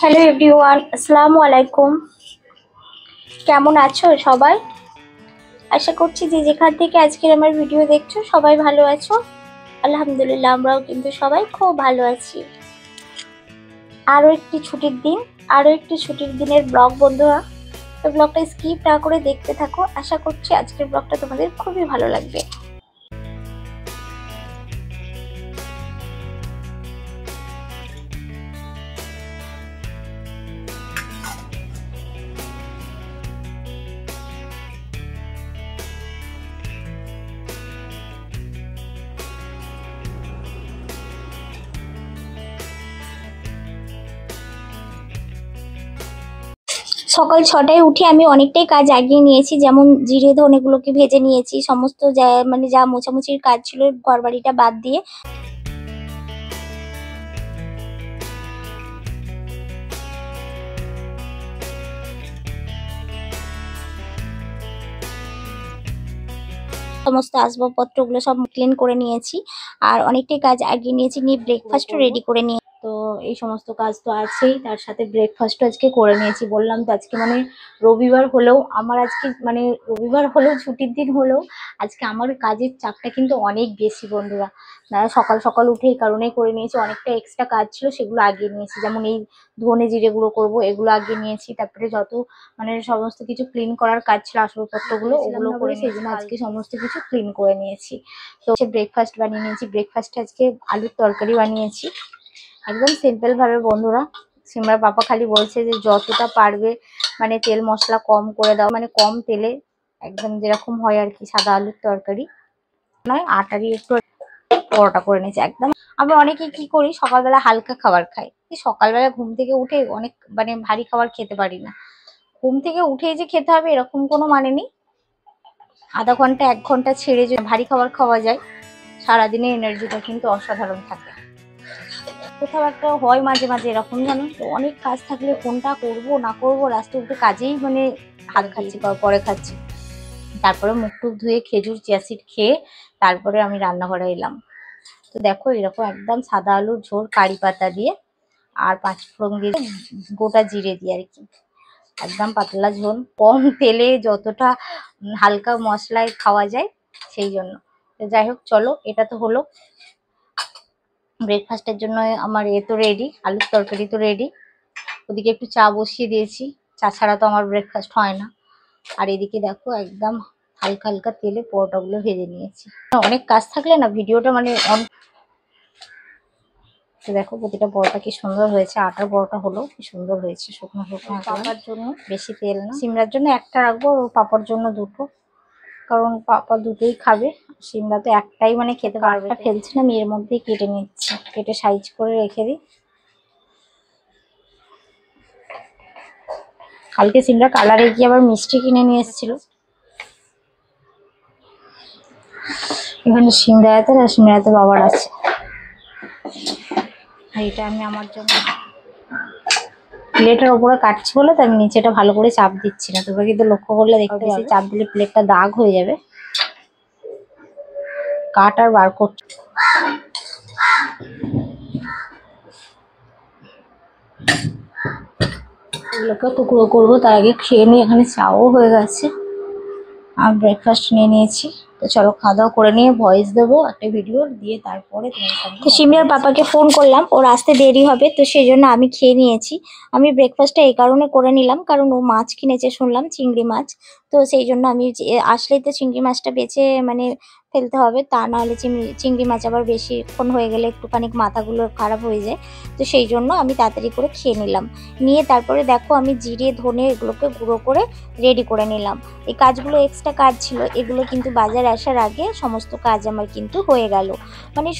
Hello everyone, আসসালামু আলাইকুম। কেমন আছো সবাই? আশা করছি যে যেখান থেকে আজকের আমার ভিডিও দেখছো সবাই ভালো আছো। আলহামদুলিল্লাহ, আমরাও কিন্তু সবাই খুব ভালো আছি। আরও একটি ছুটির দিনের ব্লগ বন্ধুরা। তো ব্লগটা স্কিপ না করে দেখতে থাকো। আশা করছি আজকের ব্লগটা তোমাদের খুবই ভালো লাগবে। সকাল 6টায় উঠে আমি অনেকটাই কাজ এগিয়ে নিয়েছি, যেমন জিরে ধনেগুলোকে ভেজে নিয়েছি, সমস্ত যা মোছামুছির কাজ ছিল ঘর বাড়িটা বাদ দিয়ে। সমস্ত আসবাবপত্রগুলো সব ক্লিন করে নিয়েছি আর অনেকটাই কাজ এগিয়ে নিয়েছি, নিয়ে ব্রেকফাস্টও রেডি করে নিয়ে। তো এই সমস্ত কাজ তো আছেই, তার সাথে ব্রেকফাস্টও আজকে করে নিয়েছি। বললাম তো আজকে রবিবার হলেও রবিবার হলেও ছুটির দিন হলেও আজকে আমার কাজের চাপটা কিন্তু অনেক বেশি বন্ধুরা। সকাল সকাল উঠে এই কারণেই করে নিয়েছি, অনেকটা এক্সট্রা কাজ ছিল সেগুলো আগিয়ে নিয়েছি। যেমন এই ধনে জিরেগুলো করবো, এগুলো আগিয়ে নিয়েছি। তারপরে যত সমস্ত কিছু ক্লিন করার কাজ ছিল আসবাবপত্রগুলো ওগুলো করে, সেই জন্য আজকে সমস্ত কিছু ক্লিন করে নিয়েছি। তো ব্রেকফাস্ট বানিয়ে নিয়েছি। ব্রেকফাস্টে আজকে আলুর তরকারি বানিয়েছি, একদম সিম্পল ভাবে বন্ধুরা। সিমরার পাপা খালি বলছে যে যতটা পারবে তেল মশলা কম করে দাও, কম তেলে একদম যেরকম হয় আর কি সাদা আলুর তরকারি নয়, আটারই একটু পরোটা করে নিয়েছি একদম। আমরা অনেকে কি করি, সকালবেলা হালকা খাবার খাই। সকালবেলা ঘুম থেকে উঠে অনেক ভারী খাবার খেতে পারি না। ঘুম থেকে উঠে যে খেতে হবে এরকম কোনো মানে নেই। আধা ঘন্টা 1 ঘন্টা ছেড়ে যদি ভারী খাবার খাওয়া যায়, সারাদিনের এনার্জিটা কিন্তু অসাধারণ থাকে। কোথাও একটা হয় মাঝে মাঝে এরকম, জানো তো, অনেক কাজ থাকলে কোনটা করব না করব লাস্টে উঠে কাজেই হাত খাচ্ছি, পরে খাচ্ছি। তারপরে মুখ টুক ধুয়ে খেজুর চিয়াসিড খেয়ে তারপরে আমি রান্নাঘরে এলাম। তো দেখো এরকম একদম সাদা আলুর ঝোল, কারি পাতা দিয়ে আর 5 ফোড়ন দিয়ে গোটা জিরে দিয়ে আর কি, একদম পাতলা ঝোল, কম তেলে যতটা হালকা মশলায় খাওয়া যায় সেই জন্য। তো যাই হোক, চলো, এটা তো হলো ব্রেকফাস্টের জন্য। আমার তো রেডি, আলুর তরকারি তো রেডি। ওদিকে একটু চা বসিয়ে দিয়েছি, চা ছাড়া তো আমার ব্রেকফাস্ট হয় না। আর এদিকে দেখো একদম হালকা হালকা তেলে পরোটাগুলো ভেজে নিয়েছি। অনেক কাজ থাকলে না ভিডিওটা তো দেখো প্রতিটা পরোটা কি সুন্দর হয়েছে, আটার পরোটা হলো কি সুন্দর হয়েছে, শুকনো শুকনো। পাপার জন্য বেশি তেল না, সিমরার জন্য একটা রাখবো, আর পাপার জন্য 2টো, কারণ পাপা দুটোই খাবে। সিমরা তো একটাই খেতে পারবে। ফেলছি না, আমি এর মধ্যেই কেটে নিচ্ছি, কেটে সাইজ করে রেখে দিই। কালকে সিমরা কালারে গিয়ে আবার মিষ্টি কিনে নিয়ে এসেছিল। এখানে সিমরাতে আর সিমরাতে বাবার আছে। আর এটা আমি আমার জন্য প্লেটের ওপরে কাটছি বলে তো আমি নিচেটা ভালো করে চাপ দিচ্ছি না। তোমরা কিন্তু লক্ষ্য করলে দেখতে পাবে চাপ দিলে প্লেটটা দাগ হয়ে যাবে। কাট আর বার করছি। এগুলোকে টুকরো করবো, তার আগে খেয়ে নিই। এখানে চাও হয়ে গেছে আর ব্রেকফাস্ট নিয়ে নিয়েছি। তো চলো খাওয়া দাওয়া করে নিয়ে ভয়েস দেবো একটা ভিডিও দিয়ে, তারপরে তো সিমরার পাপাকে ফোন করলাম, ওর আসতে দেরি হবে, তো সেই জন্য আমি খেয়ে নিয়েছি। আমি ব্রেকফাস্টটা এই কারণে করে নিলাম কারণ ও মাছ কিনেছে শুনলাম, চিংড়ি মাছ। তো সেই জন্য আমি আসলেই তো চিংড়ি মাছটা বেছে ফেলতে হবে, তা নাহলে চিংড়ি মাছ আবার বেশিক্ষণ হয়ে গেলে একটুখানি মাথাগুলো খারাপ হয়ে যায়। তো সেই জন্য আমি তাড়াতাড়ি করে খেয়ে নিলাম। নিয়ে তারপরে দেখো আমি জিরে ধনে এগুলোকে গুঁড়ো করে রেডি করে নিলাম। এই কাজগুলো এক্সট্রা কাজ ছিল, এগুলো কিন্তু বাজার আসার আগে সমস্ত কাজ আমার কিন্তু হয়ে গেল।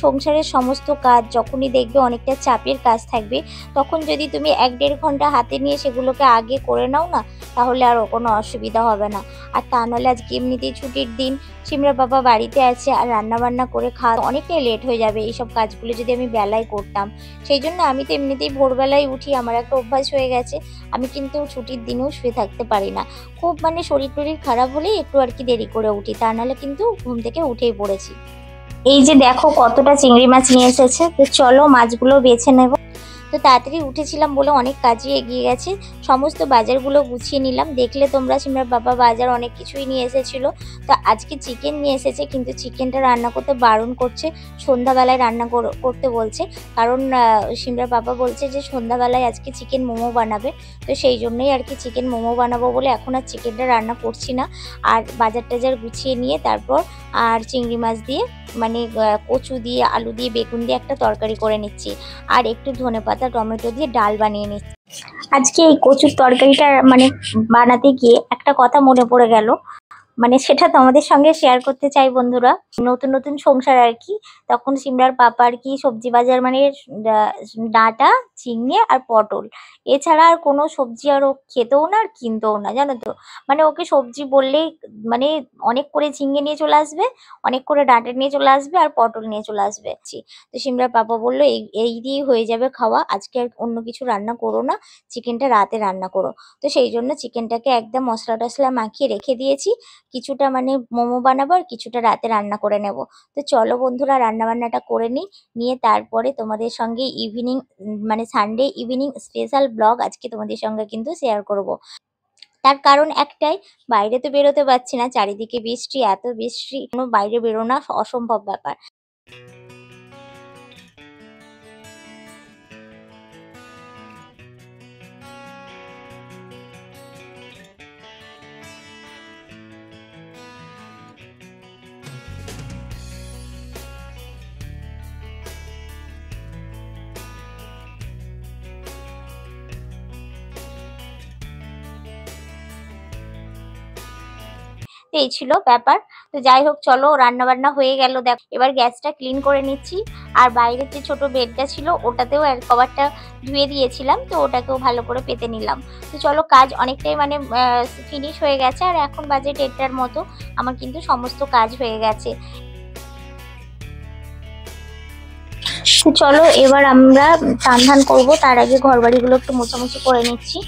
সংসারের সমস্ত কাজ যখনই দেখবে অনেকটা চাপের কাজ থাকবে, তখন যদি তুমি 1-1.5 ঘন্টা হাতে নিয়ে সেগুলোকে আগে করে নাও না, তাহলে আর কোনো অসুবিধা হবে না। আর তা নাহলে আজকে এমনিতেই ছুটির দিন, সিমরা বাবা বাড়িতে আছে, আর রান্নাবান্না করে খাওয়া অনেকটাই লেট হয়ে যাবে এইসব কাজগুলো যদি আমি বেলায় করতাম। সেই জন্য আমি তো এমনিতেই ভোরবেলায় উঠি, আমার একটা অভ্যাস হয়ে গেছে। আমি কিন্তু ছুটির দিনেও শুয়ে থাকতে পারি না, খুব শরীর টরীর খারাপ হলেই একটু আর কি দেরি করে উঠি, তা নাহলে কিন্তু ঘুম থেকে উঠেই পড়েছি। এই যে দেখো কতটা চিংড়ি মাছ নিয়ে এসেছে, তো চলো মাছগুলো বেছে নেব। তো তো তাড়াতাড়ি উঠেছিলাম বলে অনেক কাজই এগিয়ে গেছে। সমস্ত বাজারগুলো গুছিয়ে নিলাম। দেখলে তোমরা সিমরার বাবা বাজার অনেক কিছুই নিয়ে এসেছিলো। তো আজকে চিকেন নিয়ে এসেছে, কিন্তু চিকেনটা রান্না করতে বারণ করছে, সন্ধ্যাবেলায় রান্না করতে বলছে। কারণ সিমরার বাবা বলছে যে সন্ধ্যাবেলায় আজকে চিকেন মোমো বানাবে। তো সেই জন্যই আর কি চিকেন মোমো বানাবো বলে এখন আর চিকেনটা রান্না করছি না। আর বাজার টাজার গুছিয়ে নিয়ে তারপর আর চিংড়ি মাছ দিয়ে মানে কচু দিয়ে, আলু দিয়ে, বেগুন দিয়ে একটা তরকারি করে নিচ্ছি। আর একটু ধনেপাতা টমেটো দিয়ে ডাল বানিয়ে নিচ্ছি। আজকে এই কচুর তরকারিটা মানে বানাতে গিয়ে একটা কথা মনে পড়ে গেল, মানে সেটা তোমাদের সঙ্গে শেয়ার করতে চাই বন্ধুরা। নতুন নতুন সংসার আর কি, তখন সিমরার পাপা আর কি সবজি বাজার মানে ডাঁটা, ঝিঙে আর পটল, এছাড়া আর কোনো সবজি আর ও খেতেও না আর কিনতেও না, জানো তো। মানে ওকে সবজি বললেই মানে অনেক করে ঝিঙে নিয়ে চলে আসবে, অনেক করে ডাঁটা নিয়ে চলে আসবে আর পটল নিয়ে চলে আসবে। তো সিমরার পাপা বললো এই এই দিয়েই হয়ে যাবে খাওয়া, আজকে আর অন্য কিছু রান্না করো না, চিকেনটা রাতে রান্না করো। তো সেই জন্য চিকেনটাকে একদম মশলা টশলা মাখিয়ে রেখে দিয়েছি। কিছুটা মানে মোমো বানাবো আর কিছুটা রাতে রান্না করে নেব। তো চলো বন্ধুরা রান্না বান্নাটা করে নিয়ে তারপরে তোমাদের সঙ্গে ইভিনিং মানে সানডে ইভিনিং স্পেশাল ব্লগ আজকে তোমাদের সঙ্গে কিন্তু শেয়ার করব। তার কারণ একটাই, বাইরে তো বেরোতে পারছি না, চারিদিকে বৃষ্টি, এত বৃষ্টি, কোনো বাইরে বেরোনা অসম্ভব ব্যাপার। এই ছিল ব্যাপার। তো যাই হোক চলো রান্না বান্না হয়ে গেল, দেখো এবার গ্যাসটা ক্লিন করে নিচ্ছি। আর বাইরের যে ছোট বেডটা ছিল ওটাতেও কভারটা ধুয়ে দিয়েছিলাম, তো ওটাকেও ভালো করে পেতে নিলাম। তো চলো কাজ অনেকটাই মানে ফিনিশ হয়ে গেছে, আর এখন বাজে 1:30টার মতো, আমার কিন্তু সমস্ত কাজ হয়ে গেছে। তো চলো এবার আমরা চান ধান করবো, তার আগে ঘর বাড়িগুলো একটু মোছামুছি করে নিচ্ছি,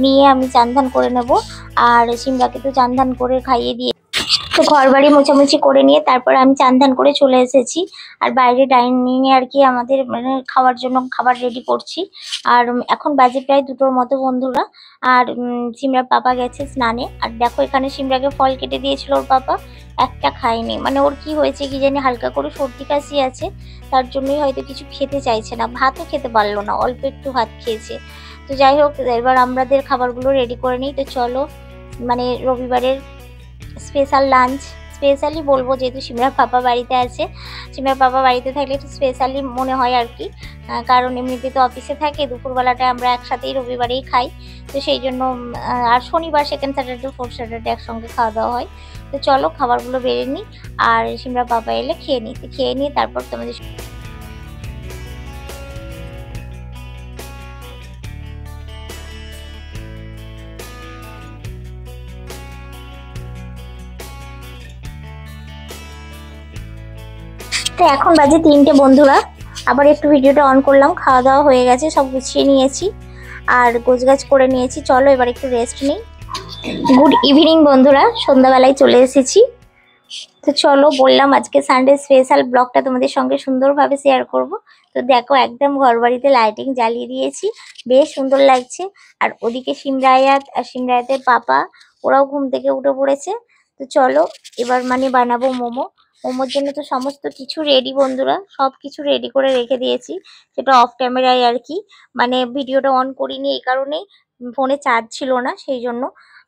নিয়ে আমি চান ধান করে নেব। আর সিমরাকে তো চান ধান করে খাইয়ে দিয়ে, তো ঘর বাড়ি মোছামুছি করে নিয়ে তারপর আমি চান ধান করে চলে এসেছি। আর বাইরে ডাইনিং এ আর কি আমাদের মানে খাওয়ার জন্য খাবার রেডি করছি। আর এখন বাজে প্রায় 2টোর মতো বন্ধুরা। আর সিমরার পাপা গেছে স্নানে। আর দেখো এখানে সিমরাকে ফল কেটে দিয়েছিল ওর পাপা, একটা খায়নি। মানে ওর কি হয়েছে কি জানি, হালকা করে সর্দি কাশি আছে, তার জন্যই হয়তো কিছু খেতে চাইছে না, ভাতও খেতে পারলো না, অল্প একটু ভাত খেয়েছে। তো যাই হোক এবার আমাদের খাবারগুলো রেডি করে নিই। তো চলো মানে রবিবারের স্পেশাল লাঞ্চ, স্পেশালি বলবো যেহেতু সিমরার পাপা বাড়িতে আছে। সিমরার পাপা বাড়িতে থাকলে একটু স্পেশালি মনে হয় আর কি, কারণ এমনিতে তো অফিসে থাকে, দুপুরবেলাটা আমরা একসাথেই রবিবারেই খাই। তো সেই জন্য আর শনিবার, সেকেন্ড স্যাটারডে, ফোর্থ স্যাটারডে একসঙ্গে খাওয়া দাওয়া হয়। তো চলো খাবারগুলো বেড়ে নিই, আর সিমরার পাপা এলে খেয়ে নিই তারপর তোমাদের। তো এখন বাজে 3টে বন্ধুরা, আবার একটু ভিডিওটা অন করলাম, খাওয়া দাওয়া হয়ে গেছে, সব গুছিয়ে নিয়েছি আর গোছগাছ করে নিয়েছি। চলো এবার একটু রেস্ট নিই। গুড ইভিনিং বন্ধুরা, সন্ধ্যাবেলায় চলে এসেছি। তো চলো বললাম আজকে সানডে স্পেশাল ব্লগটা তোমাদের সঙ্গে সুন্দরভাবে শেয়ার করব। তো দেখো একদম ঘর বাড়িতে লাইটিং জ্বালিয়ে দিয়েছি, বেশ সুন্দর লাগছে। আর ওদিকে সিমরায়াত আর সিমরায়াতের পাপা, ওরাও ঘুম থেকে উঠে পড়েছে। তো চলো এবার মানে বানাবো মোমো। মোমোর জন্য তো সমস্ত কিছু রেডি বন্ধুরা, সব কিছু রেডি করে রেখে দিয়েছি, সেটা অফ ক্যামেরায় আর কি। মানে ভিডিওটা অন করিনি এই কারণেই, ফোনে চার্জ ছিল না সেই জন্য।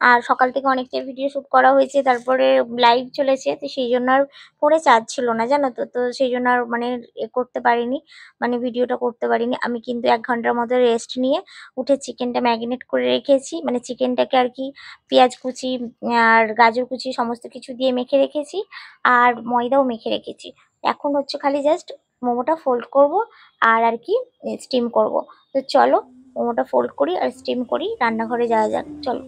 আর সকাল থেকে অনেকটা ভিডিও শুট করা হয়েছে, তারপরে লাইভ চলেছে, তো সেই জন্য আর ফোনে চার্জ ছিল না জানো তো। তো সেই জন্য আর মানে করতে পারিনি, মানে ভিডিওটা করতে পারিনি। আমি কিন্তু 1 ঘন্টার মতো রেস্ট নিয়ে উঠে চিকেনটা ম্যারিনেট করে রেখেছি, মানে চিকেনটাকে আর কি পেঁয়াজ কুচি আর গাজর কুচি সমস্ত কিছু দিয়ে মেখে রেখেছি, আর ময়দাও মেখে রেখেছি। এখন হচ্ছে খালি জাস্ট মোমোটা ফোল্ড করব আর কি স্টিম করব। তো চলো মোমোটা ফোল্ড করি আর স্টিম করি, রান্নাঘরে যাওয়া যাক চলো।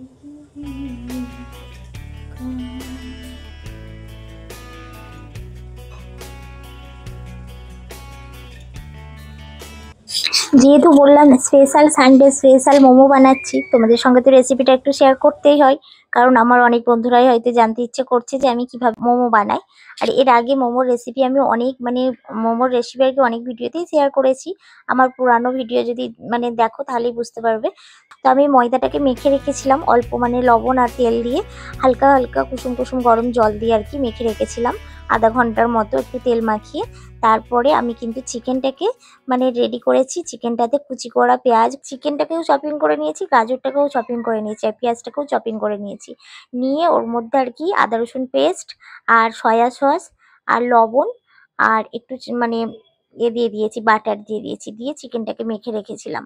যেহেতু বললাম স্পেশাল সানডে স্পেশাল মোমো বানাচ্ছি, তোমাদের সঙ্গে তো রেসিপিটা একটু শেয়ার করতেই হয়, কারণ আমার অনেক বন্ধুরাই হয়তো জানতে ইচ্ছে করছে যে আমি কিভাবে মোমো বানাই। আর এর আগে মোমোর রেসিপি আমি অনেক মোমোর রেসিপি আর কি অনেক ভিডিওতেই শেয়ার করেছি। আমার পুরানো ভিডিও যদি দেখো তাহলেই বুঝতে পারবে। তো আমি ময়দাটাকে মেখে রেখেছিলাম অল্প লবণ আর তেল দিয়ে, হালকা হালকা কুসুম কুসুম গরম জল দিয়ে আর কি মেখে রেখেছিলাম আধা ঘন্টার মতো একটু তেল মাখিয়ে। তারপরে আমি কিন্তু চিকেনটাকে রেডি করেছি। চিকেনটাতে কুচি করা পেঁয়াজ, চিকেনটাকেও চপিং করে নিয়েছি, গাজরটাকেও চপিং করে নিয়েছি, আর পেঁয়াজটাকেও চপিং করে নিয়েছি। নিয়ে ওর মধ্যে আর কি আদা রসুন পেস্ট আর সয়া সস আর লবণ আর একটু দিয়ে দিয়েছি, বাটার দিয়ে দিয়েছি, দিয়ে চিকেনটাকে মেখে রেখেছিলাম।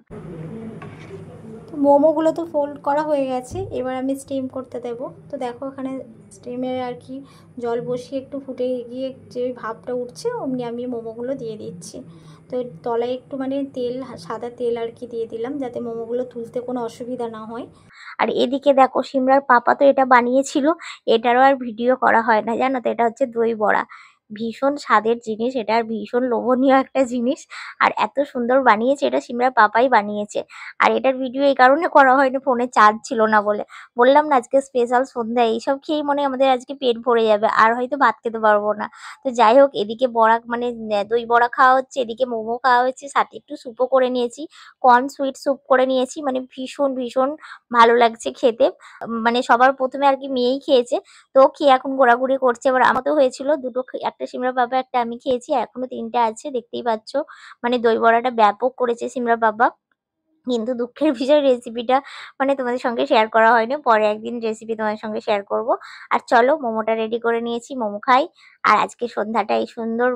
তো মোমোগুলো তো ফোল্ড করা হয়ে গেছে, এবার আমি স্টিম করতে দেব। তো দেখো এখানে স্টিমের আর কি জল বসিয়ে একটু ফুটে গিয়ে যে ভাপটা উঠছে অমনি আমি মোমোগুলো দিয়ে দিচ্ছি। তো তলায় একটু তেল, সাদা তেল আর কি দিয়ে দিলাম, যাতে মোমোগুলো তুলতে কোনো অসুবিধা না হয়। আর এদিকে দেখো সিমরার পাপা তো এটা বানিয়েছিল, এটারও আর ভিডিও করা হয় না জানো তো। এটা হচ্ছে দই বড়া, ভীষণ স্বাদের জিনিস এটা, আর ভীষণ লোভনীয় একটা জিনিস। আর এত সুন্দর বানিয়েছে, এটা সিমরার পাপাই বানিয়েছে। আর এটার ভিডিও এই কারণে করা হয়নি, ফোনে চার্জ ছিল না বলে। বললাম না আজকে স্পেশাল সন্ধ্যা, এইসব খেয়েই আমাদের আজকে পেট ভরে যাবে, আর হয়তো ভাত খেতে পারবো না। তো যাই হোক, এদিকে বড়া দই বড়া খাওয়া হচ্ছে, এদিকে মোমো খাওয়া হচ্ছে, সাথে একটু স্যুপও করে নিয়েছি, কর্ন সুইট স্যুপ করে নিয়েছি। ভীষণ ভীষণ ভালো লাগছে খেতে। সবার প্রথমে আর কি মেয়েই খেয়েছে, তো খেয়ে এখন ঘোরাঘুরি করছে। এবার আমার তো হয়েছিল দুটো, একটা সিমরা বাবা একটা আমি খেয়েছি, এখনো তিনটে আছে দেখতেই পাচ্ছ। দই বড়াটা ব্যাপক করেছে সিমরা বাবা। কিন্তু দুঃখের বিষয় রেসিপিটা তোমাদের সঙ্গে শেয়ার করা হয়নি, পরে একদিন রেসিপি তোমাদের সঙ্গে শেয়ার করব। আর চলো মোমোটা রেডি করে নিয়েছি, মোমো খাই। আর আজকে সন্ধ্যাটা এই সুন্দর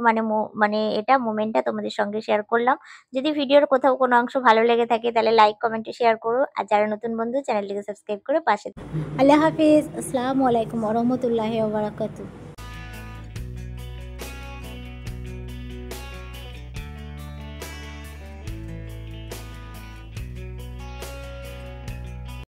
এটা মোমেন্টটা তোমাদের সঙ্গে শেয়ার করলাম। যদি ভিডিওর কোথাও কোনো অংশ ভালো লেগে থাকে তাহলে লাইক কমেন্টে শেয়ার করো, আর যারা নতুন বন্ধু চ্যানেলটিকে সাবস্ক্রাইব করে পাশে। আল্লাহ হাফিজ, আসসালামু আলাইকুম ওয়া রাহমাতুল্লাহি ওয়া বারাকাতুহু।